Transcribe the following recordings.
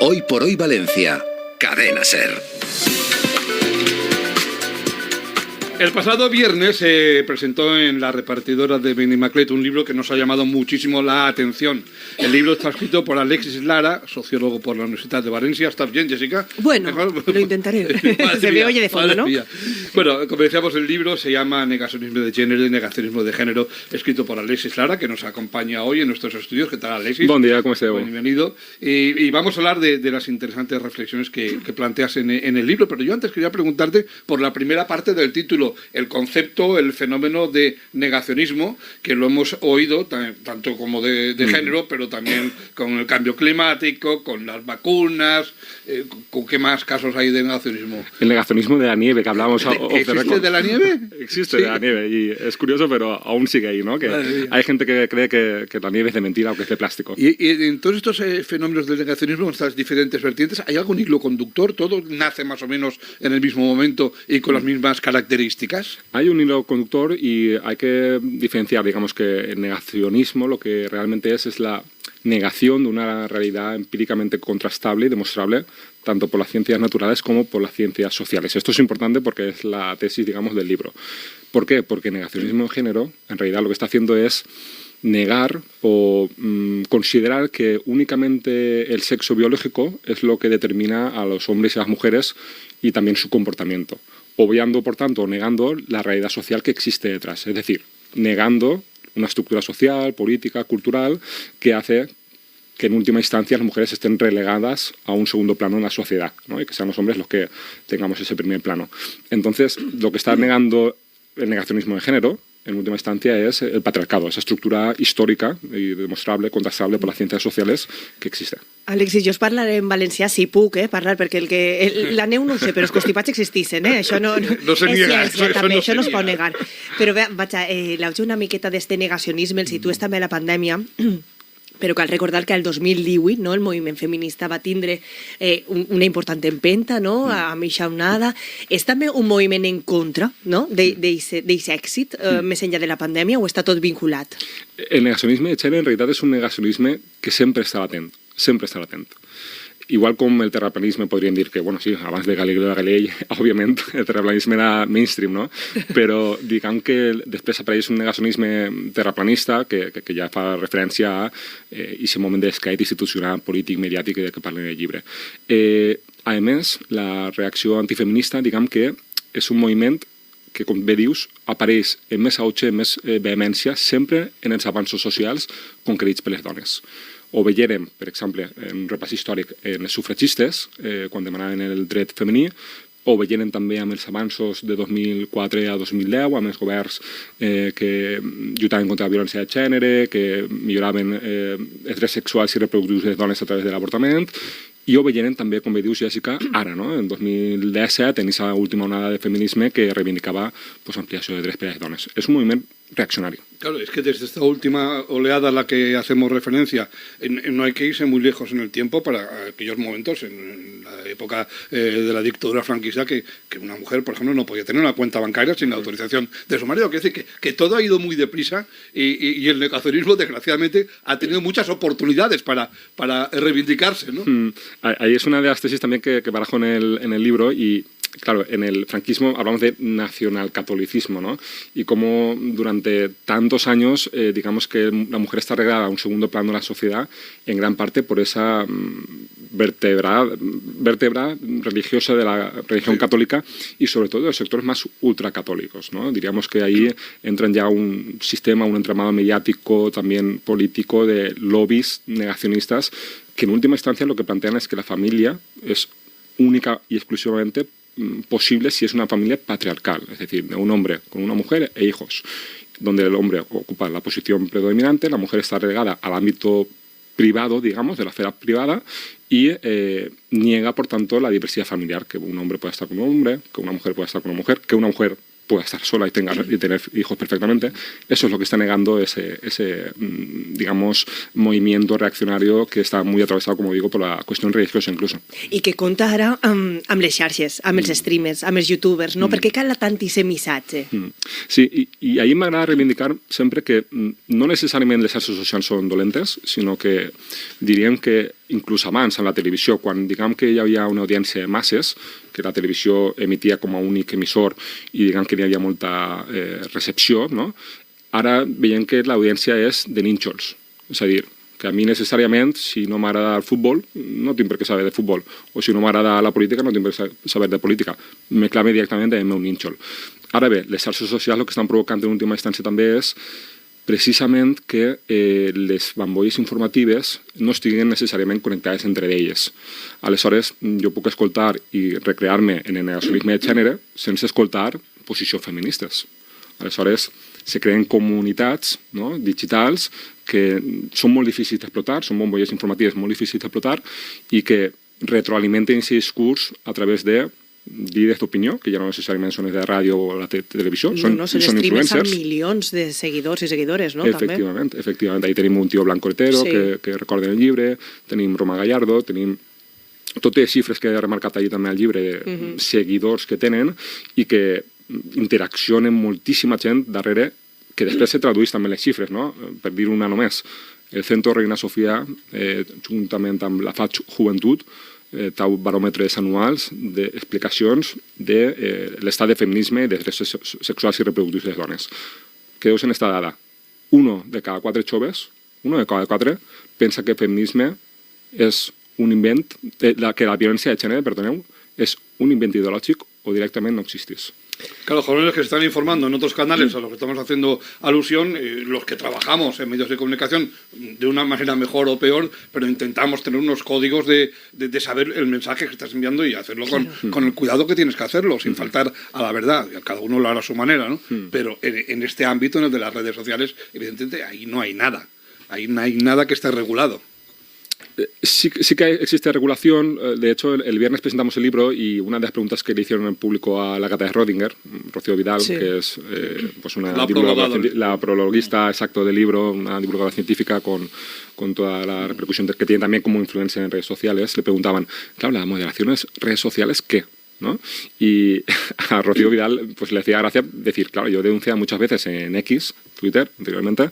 Hoy por hoy Valencia, Cadena SER. El pasado viernes se presentó en la repartidora de Benimaclet un libro que nos ha llamado muchísimo la atención. El libro está escrito por Alexis Lara, sociólogo por la Universidad de Valencia. ¿Estás bien, Jessica? Bueno, lo intentaré. Se me oye de fondo, ¿no? Mía. Bueno, como decíamos, el libro se llama Negacionismo de género y negacionismo de género, escrito por Alexis Lara, que nos acompaña hoy en nuestros estudios. ¿Qué tal, Alexis? Buen día, ¿cómo estás? Bienvenido. Y vamos a hablar de las interesantes reflexiones que planteas en el libro, pero yo antes quería preguntarte por la primera parte del título, el concepto, el fenómeno de negacionismo, que lo hemos oído tanto como de género, pero también con el cambio climático, con las vacunas. ¿Con qué más casos hay de negacionismo? El negacionismo de la nieve que hablábamos. ¿Existe de la nieve? Existe de la nieve y es curioso, pero aún sigue ahí, ¿no? Que hay gente que cree que la nieve es de mentira o que es de plástico. Y en todos estos fenómenos del negacionismo, en estas diferentes vertientes, ¿hay algún hilo conductor? ¿Todo nace más o menos en el mismo momento y con las mismas características? Hay un hilo conductor y hay que diferenciar, digamos, que el negacionismo lo que realmente es la negación de una realidad empíricamente contrastable y demostrable tanto por las ciencias naturales como por las ciencias sociales. Esto es importante porque es la tesis, digamos, del libro. ¿Por qué? Porque el negacionismo en género, en realidad, lo que está haciendo es negar o considerar que únicamente el sexo biológico es lo que determina a los hombres y a las mujeres y también su comportamiento, obviando, por tanto, o negando la realidad social que existe detrás, es decir, negando una estructura social, política, cultural, que hace que en última instancia las mujeres estén relegadas a un segundo plano en la sociedad, ¿no? Y que sean los hombres los que tengamos ese primer plano. Entonces, lo que está negando el negacionismo de género, en última instancia, es el patriarcado, esa estructura histórica y demostrable, contrastable por las ciencias sociales que existe. Alexis, jo us parlaré en valencià, si puc, parlar, perquè la neu no ho sé, però els constipats existissin, Això no se niega, això no es pot negar. Però vaja, l'auge una miqueta d'este negacionisme, el situes també a la pandèmia, però cal recordar que el 2018 el moviment feminista va tindre una important empenta amb eixa onada. És també un moviment en contra d'aquest èxit més enllà de la pandèmia o està tot vinculat? El negacionisme de género en realitat és un negacionisme que sempre està latent, sempre està latent. Igual com el terraplanisme podríem dir que, bueno, sí, abans de Galileo Galilei, òbviament, el terraplanisme era mainstream, no? Però diguem que després apareix un negacionisme terraplanista que ja fa referència a aquest moment d'esclat institucional, polític, mediàtic que parlen en el llibre. A més, la reacció antifeminista, diguem que és un moviment que, com bé dius, apareix amb més auge, amb més vehemència, sempre en els avanços socials conquerits per les dones. Ho veiem, per exemple, en un repàs històric en els sufragistes, quan demanaven el dret femení, ho veiem també amb els avanços de 2004 a 2010, amb els governs que lluitaven contra la violència de gènere, que milloraven els drets sexuals i reproductius de les dones a través de l'avortament, i ho veiem també, com bé dius, Jessica, ara, no? En 2017, en aquesta última onada de feminisme que reivindicava ampliació de drets per a les dones. És un moviment reaccionario. Claro, es que desde esta última oleada a la que hacemos referencia, no hay que irse muy lejos en el tiempo para aquellos momentos, en la época de la dictadura franquista, que una mujer, por ejemplo, no podía tener una cuenta bancaria sin la autorización de su marido. Quiere decir que todo ha ido muy deprisa y el negacionismo, desgraciadamente, ha tenido muchas oportunidades para reivindicarse, ¿no? Ahí es una de las tesis también que barajo en el libro y... Claro, en el franquismo hablamos de nacionalcatolicismo, ¿no? Y cómo durante tantos años, digamos que la mujer está relegada a un segundo plano de la sociedad, en gran parte por esa vértebra religiosa de la religión católica y sobre todo de los sectores más ultracatólicos, ¿no? Diríamos que ahí entran ya un sistema, un entramado mediático, también político, de lobbies negacionistas, que en última instancia lo que plantean es que la familia es única y exclusivamente posible si es una familia patriarcal, es decir, de un hombre con una mujer e hijos, donde el hombre ocupa la posición predominante, la mujer está relegada al ámbito privado, digamos, de la esfera privada y niega, por tanto, la diversidad familiar, que un hombre pueda estar con un hombre, que una mujer pueda estar con una mujer, que una mujer pueda estar sola y tener hijos perfectamente. Eso es lo que está negando ese digamos, movimiento reaccionario que está muy atravesado, como digo, por la cuestión religiosa incluso. I que compta ara amb les xarxes, amb els streamers, amb els youtubers, no? Perquè cal tant aquest missatge. Sí, i ahí m'agrada reivindicar sempre que no necessàriament les xarxes socials són dolentes, sinó que diríem que inclús abans, en la televisió, quan diguem que hi havia una audiència de masses, que la televisió emitia com a únic emissor i diguem que hi havia molta recepció, no? Ara veiem que l'audiència és de nínxols. És a dir, que a mi necessàriament, si no m'agrada el futbol, no tinc per què saber de futbol. O si no m'agrada la política, no tinc per què saber de política. Me clame directament del meu nínxol. Ara bé, les xarxes socials el que estan provocant en última instància també és precisament que les bambolles informatives no estiguin necessàriament connectades entre elles. Aleshores, jo puc escoltar i recrear-me en el negacionisme de gènere sense escoltar posicions feministes. Aleshores, se creen comunitats, no, digitals que són molt difícils d'explotar, són bombolles informatives molt difícils d'explotar i que retroalimenten aquest discurs a través de líders d'opinió, que ja no necessàriament són de ràdio o la televisió, són influencers. Amb milions de seguidors i seguidores, no? Efectivament. Ahí tenim un tio Blanco Hetero, que recorda el llibre, tenim Roma Gallardo, tenim totes les xifres que he remarcat allí també al llibre, de seguidors que tenen i que interaccionen moltíssima gent darrere, que després se tradueix també les xifres, no? Per dir una només. El Centro Reina Sofía, juntament amb la FAC Joventut, tau baròmetres anuals d'explicacions de l'estat de feminisme i de drets sexuals i reproductius de les dones. Quedeu-vos en esta dada. 1 de cada 4 joves, 1 de cada 4, pensa que el feminisme és un invent, que la violència de gènere, perdoneu, és un invent ideològic o directament no existís. Claro, jóvenes que se están informando en otros canales a los que estamos haciendo alusión, los que trabajamos en medios de comunicación de una manera mejor o peor, pero intentamos tener unos códigos de saber el mensaje que estás enviando y hacerlo con el cuidado que tienes que hacerlo, sin faltar a la verdad. Cada uno lo hará a su manera, ¿no? Pero en este ámbito, en el de las redes sociales, evidentemente ahí no hay nada. Ahí no hay nada que esté regulado. Sí que existe regulación. De hecho, el viernes presentamos el libro y una de las preguntas que le hicieron en público a la Cata de Rodinger, Rocío Vidal, que es pues la prologuista exacto del libro, una divulgadora científica con toda la repercusión que tiene también como influencia en redes sociales, le preguntaban, claro, ¿la moderación en redes sociales qué? ¿No? Y a Rocío Vidal pues le hacía gracia decir, claro, yo he denunciado muchas veces en X, Twitter, anteriormente,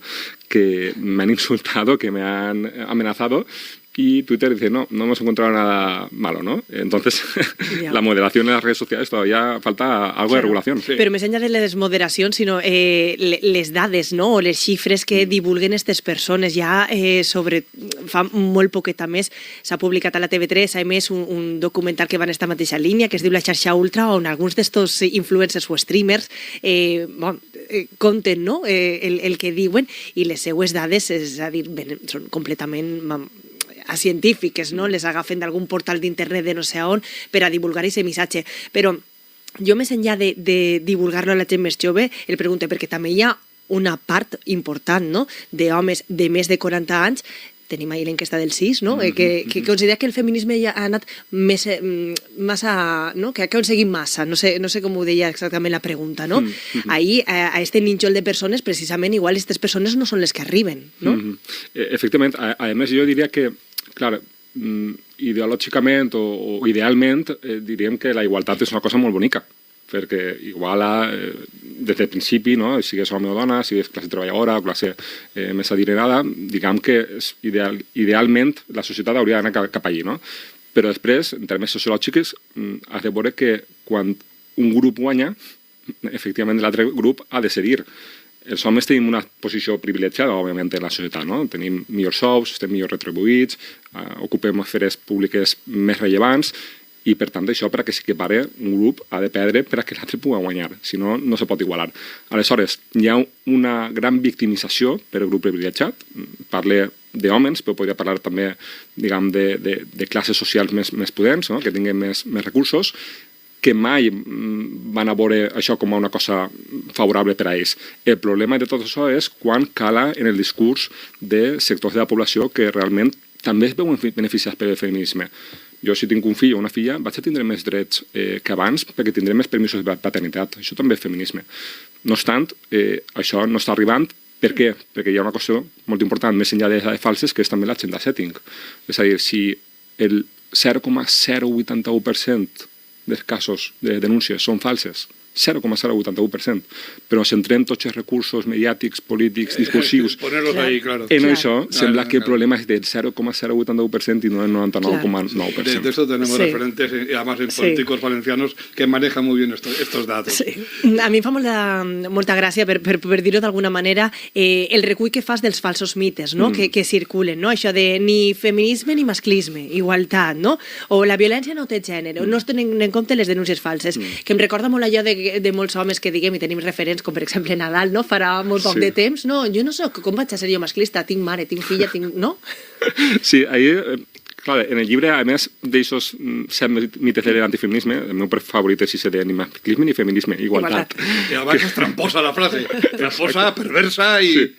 que me han insultado, que me han amenazado, y Twitter dice, no hemos encontrado nada malo, ¿no? Entonces, la moderación en las redes sociales todavía falta algo de regulación. Sí. Però més enllà de la desmoderació, sinó les dades, no? O les xifres que divulguen aquestes persones. Ja fa molt poquet a més s'ha publicat a la TV3, a més, un documental que va en esta mateixa línia, que es diu La xarxa ultra, on alguns d'estos influencers o streamers conten, no? El que diuen, i les seues dades, és a dir, són completament a científiques, no? Les agafen d'algun portal d'internet de no sé on per a divulgar aquest missatge. Però jo, més enllà de divulgar-lo a la gent més jove, el pregunto, perquè també hi ha una part important, no?, d'homes de més de 40 anys, tenim ahir l'enquesta del CIS, no? Que considera que el feminisme ja ha anat massa, no? Que ha aconseguit massa, no sé com ho deia exactament la pregunta, no? Ahir, a este nínxol de persones, precisament, igual aquestes persones no són les que arriben, no? Efectivament, a més jo diria que, clar, ideològicament o idealment diríem que la igualtat és una cosa molt bonica, perquè igual des del principi, no? Sigues home o dona, sigues classe treballadora o classe més adinerada, diguem que idealment la societat hauria d'anar cap allí, no? Però després, en termes sociològics, has de veure que quan un grup guanya, efectivament l'altre grup ha de cedir. Els homes tenim una posició privilegiada, òbviament, en la societat, no? Tenim millors sous, estem millor retribuïts, ocupem esferes públiques més rellevants, i per tant això, per a que s'equipare, un grup ha de perdre per a que l'altre pugui guanyar, si no, no se pot igualar. Aleshores, hi ha una gran victimització per al grup privilegiat, parle d'homes, però podria parlar també, diguem, de classes socials més pudents, no? Que tinguin més recursos, que mai van a veure això com una cosa favorable per a ells. El problema de tot això és quan cala en el discurs de sectors de la població que realment també es veuen beneficiats pel feminisme. Jo, si tinc un fill o una filla, vaig a tindre més drets que abans perquè tindré més permisos de paternitat. Això també és feminisme. No obstant, això no està arribant. Per què? Perquè hi ha una qüestió molt important, més enllà de falses, que és també l'agenda setting. És a dir, si el 0,081% dels casos de denúncies són falses, 0,081%. Però centrem tots els recursos mediàtics, polítics, discursius Ponerlos ahí, claro. en Claro. això, sembla que el problema és del 0,081% y no del 99,9%. De eso tenemos Sí. referentes, y además en Sí. políticos valencianos, que manejan muy bien estos datos. Sí. A mi em fa molta gràcia, per dir-ho d'alguna manera, el recull que fas dels falsos mites, no? que circulen, no? Això de ni feminisme ni masclisme, igualtat, no? O la violència no té gènere, no es tenen en compte les denúncies falses, que em recorda molt allò de molts homes que diguem i tenim referents, com per exemple Nadal, no? Farà molt poc Sí. de temps, no, jo no soc, com vaig a ser jo masclista? Tinc mare, tinc filla, no? Sí, ahí, clar, en el llibre, a més d'aixòs 7 mites de l'antifeminisme, el meu favorit és ese de ni masclisme ni feminisme, igualtat. Y además es tramposa la frase. Tramposa, perversa y... Sí.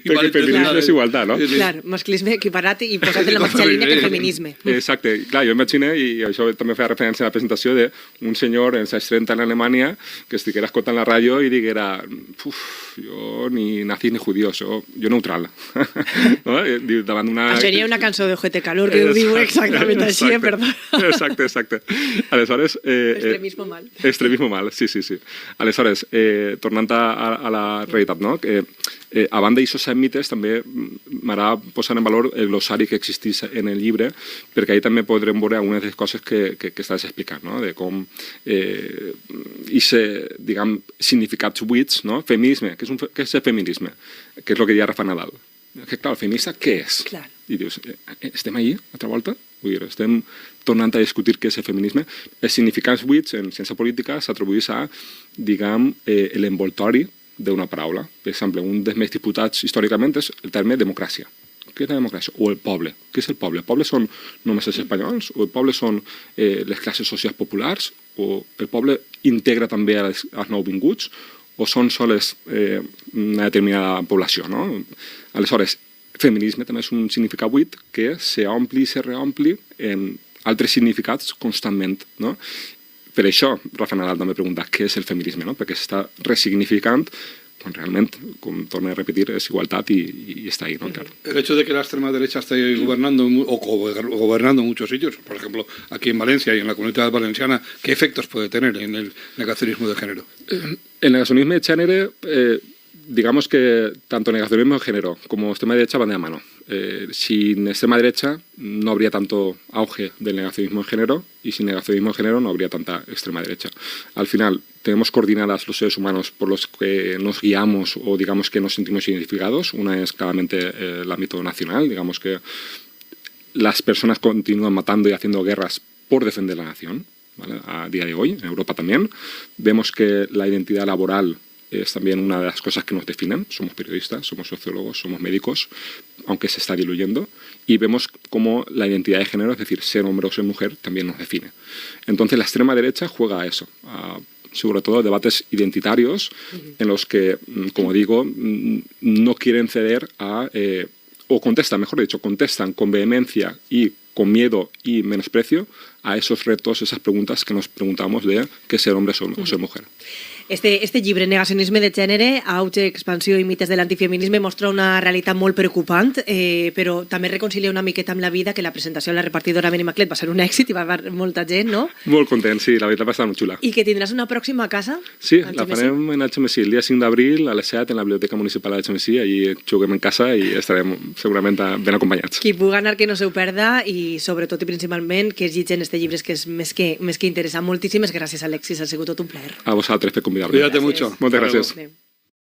Perquè feminisme és igualtat, no? Sí, sí. Clar, masclisme equiparat i posat en la mateixa línia que feminisme. Exacte, clar, jo imagino, i això també feia referència a la presentació, d'un senyor en els 30 en Alemanya que estiguera escoltant la ràdio i diguera jo ni nazis ni judíos, jo neutral. No? Diu, davant d'una... Això seria una cançó de Ojete Calor que ho diu exactament així, perdó. Exacte. Aleshores... Extremismo mal. Extremismo mal, sí. Aleshores, tornant a la realitat, no? A banda d'aixòs mites, també m'agrada posar en valor el glossari que existeix en el llibre, perquè ahí també podrem veure algunes de les coses que estàs explicant, no? De com diguem, significats buits, no? Feminisme, què és el feminisme? Què és el que deia Rafa Nadal? Que, clar, el feminista què és? Clar. I dius, estem ahí, altra volta? Vull dir, estem tornant a discutir què és el feminisme. Els significats buits en ciència política s'atribueix a, diguem, l'envoltori d'una paraula. Per exemple, un dels més disputats històricament és el terme democràcia. Què és la democràcia? O el poble. Què és el poble? El poble són només els espanyols? O el poble són les classes socials populars? O el poble integra també els nouvinguts? O són sols una determinada població, no? Aleshores, feminisme també és un significat buit que s'ompli i se reompli en altres significats constantment, no? Per això, Rafa Nadal també pregunta què és el feminisme, no? Perquè s'està resignificant quan realment, com torno a repetir, és igualtat i està ahí, ¿no? Claro. El hecho de que la extrema derecha esté gobernando gobernando en muchos sitios, por ejemplo, aquí en Valencia y en la Comunidad Valenciana, ¿qué efectos puede tener en el negacionismo de género? El negacionismo de género, digamos que tanto negacionismo de género como extrema derecha van de la mano. Sin extrema derecha no habría tanto auge del negacionismo de género y sin negacionismo de género no habría tanta extrema derecha. Al final, tenemos coordinadas los seres humanos por los que nos guiamos o digamos que nos sentimos identificados. Una es claramente el ámbito nacional, digamos que las personas continúan matando y haciendo guerras por defender la nación, ¿vale? A día de hoy, en Europa también. Vemos que la identidad laboral es también una de las cosas que nos definen. Somos periodistas, somos sociólogos, somos médicos, aunque se está diluyendo. Y vemos cómo la identidad de género, es decir, ser hombre o ser mujer, también nos define. Entonces la extrema derecha juega a eso, sobre todo debates identitarios en los que, como digo, no quieren ceder o contestan, mejor dicho, contestan con vehemencia y con miedo y menosprecio a esos retos, esas preguntas que nos preguntamos de qué ser hombre o ser mujer. Este llibre, Negacionisme de gènere, auge, expansió i mites de l'antifeminisme, mostra una realitat molt preocupant, però també reconcilia una miqueta amb la vida, que la presentació a la repartidora Benimaclet va ser un èxit i va haver molta gent, no? Molt content, sí, la veritat va estar molt xula. I que tindràs una pròxima casa? Sí, la farem en HMC el dia 5 d'abril a les 7 en la Biblioteca Municipal de HMC, allí juguem en casa i estarem segurament ben acompanyats. Qui pugui anar que no se ho perda i sobretot i principalment que es llitgen este llibre, que és més que interessant. Moltíssimes gràcies, Alexis, ha sigut tot un plaer. A vosaltres per convidar-me. Cuídate mucho. Moltes Hasta luego. gràcies.